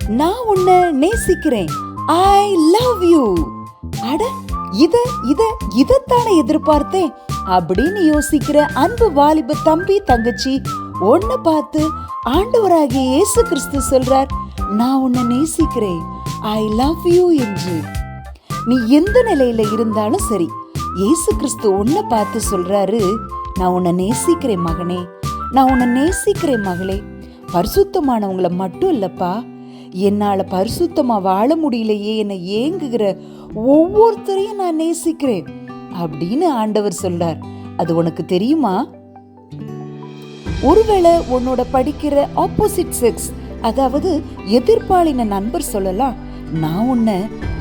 நான் உன்னை நேசிக்கிறேன், ஐ லவ் யூ. அட இதத்தானே எதிர்பார்த்தேன் அப்படின்னு யோசிக்கிற அன்பு வாலிப தம்பி தங்கச்சி, உன்னை பார்த்து ஆண்டவராகிய இயேசு கிறிஸ்து சொல்றார், நான் உன்னை நேசிக்கிறேன், ஐ லவ் யூ என்று. நீ எந்த நிலையில இருந்தாலும் சரி, இயேசு கிறிஸ்து உன்னை பார்த்து சொல்றாரு, நான் உன்னை நேசிக்கிறேன் மகனே, நான் உன்னை நேசிக்கிறேன் மகளே. பரிசுத்தமானவங்களை மட்டும் இல்லப்பா, என்னால பரிசுத்தமா வாழ முடியலையே என ஏங்குகிற ஒவ்வொருத்தரையும் நான் நேசிக்கிறேன் அப்படின்னு ஆண்டவர் சொல்றார். அது உனக்கு தெரியுமா? ஒருவேளை உன்னோட படிக்கிற ஆப்போசிட் செக்ஸ், அதாவது எதிர்பாலின நண்பர் சொல்லலாம், நான் உன்னை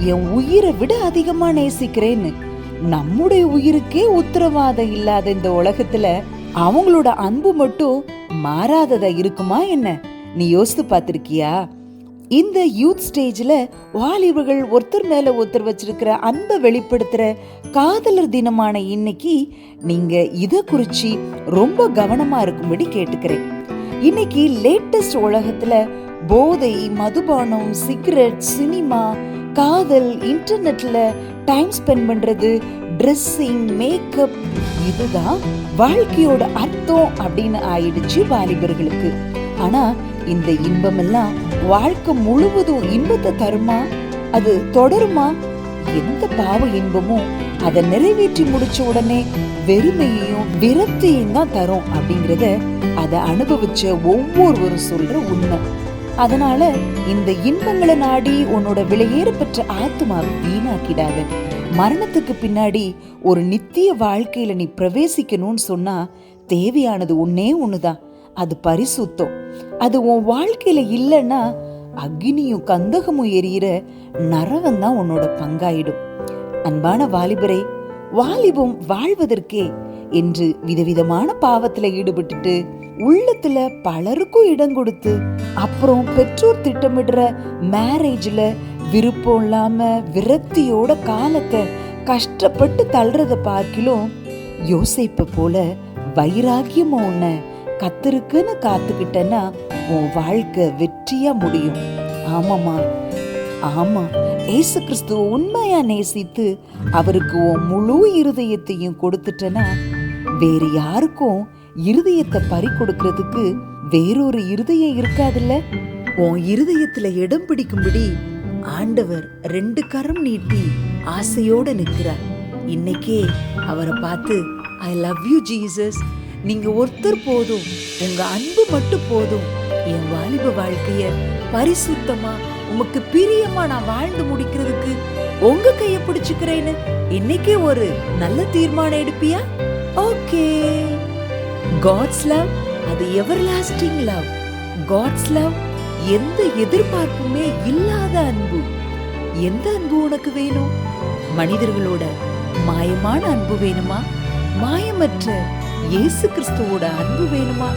என் உயிரை விட அதிகமா நேசிக்கிறேன்னு. நம்முடைய உயிருக்கே உத்தரவாதம் இல்லாத இந்த உலகத்துல அவங்களோட அன்பு மட்டும் மாறாததா இருக்குமா என்ன? நீ யோசித்து பார்த்திருக்கியா? இந்த யூத் ஸ்டேஜ்ல வாலிபர்கள் ஒருத்தர் மேல ஒருத்தர் வச்சிருக்கிற அன்பை வெளிப்படுத்துற காதலர் தினமான இன்னைக்கு நீங்க இத குறிச்சு ரொம்ப கவனமா இருக்கும்படி கேட்டுக்கிறேன். இன்னைக்கு லேட்டஸ்ட் உலகத்துல போதை, மதுபானம், சிகரெட், சினிமா, காதல், இன்டர்நெட்ல டைம் ஸ்பெண்ட் பண்றது, ட்ரெஸ்ஸிங், மேக்கப், இதுதான் வாழ்க்கையோட அர்த்தம் அப்படின்னு ஆயிடுச்சு வாலிபர்களுக்கு. ஆனா இந்த இன்பம் எல்லாம் வாழ்க்கை முழுவதும் இன்பத்தை தருமா? அது தொடருமா? எந்த பாவ இன்பமும் அதை நிறைவேற்றி முடிச்ச உடனே வெறுமையையும் விரக்தியையும் தான் தரும் அப்படிங்கறத அதை அனுபவிச்ச ஒவ்வொருவரும் சொல்ற உண்மை. அதனால இந்த இன்பங்களை நாடி உன்னோட விலையேற பெற்ற ஆத்மாவை வீணாக்கிடாத. மரணத்துக்கு பின்னாடி ஒரு நித்திய வாழ்க்கையில நீ பிரவேசிக்கணும்னு சொன்னா தேவையானது ஒன்னே ஒண்ணுதான், அது பரிசுத்தம். அது உன் வாழ்க்கையில இல்லைன்னா அக்னியும் கந்தகமும் எரியிற நரகம் தான் உன்னோட பங்காயிடும். அன்பான வாலிபரே, வாலிபம் வாழ்வதற்கே என்று விதவிதமான பாவத்துல ஈடுபட்டுட்டு உள்ளத்துல பலருக்கும் இடம் கொடுத்து அப்புறம் பெற்றோர் திட்டமிடுற மேரேஜ்ல விருப்பம் இல்லாம விரக்தியோட காலத்தை கஷ்டப்பட்டு தள்ளுறத பார்க்கிலும் யோசேப்பை போல வைராகியமா உன்னை கத்திருக்குன்னு காத்துக்கிட்டேன்னா உன் வாழ்க்கை வெற்றியா முடியும். ஆமாமா, ஆமா, ஏசு கிறிஸ்துவ உண்மையா நேசித்து அவருக்கு உன் முழு இருதயத்தையும் கொடுத்துட்டனா வேற யாருக்கும் இருதயத்தை பறி கொடுக்கறதுக்கு வேறொரு இருதயம் இருக்காதுல்ல. உன் இருதயத்துல இடம் பிடிக்கும்படி ஆண்டவர் 2 கரம் நீட்டி ஆசையோட நிற்கிறார். இன்னைக்கே அவரை பார்த்து, ஐ லவ் யூ ஜீசஸ், நீங்க ஒருத்தர் போதும், உங்க அன்பு மட்டும் போதும், என் வாலிப வாழ்க்கைய பரிசுத்தமா உமக்கு பிரியமா நான் வாழ்ந்து முடிக்கிறதுக்கு உங்க கைய பிடிச்சுக்கிறேன்னு இன்னைக்கே ஒரு நல்ல தீர்மானம் எடுப்பியா? ஓகே. God's love, அது எவர்லாஸ்டிங் லவ். God's love எந்த எதிர்பார்ப்புமே இல்லாத அன்பு. எந்த அன்பு உனக்கு வேணும்? மனிதர்களோட மாயமான அன்பு வேணுமா? மாயமற்ற இயேசு கிறிஸ்துவோட அன்பு வேணுமா?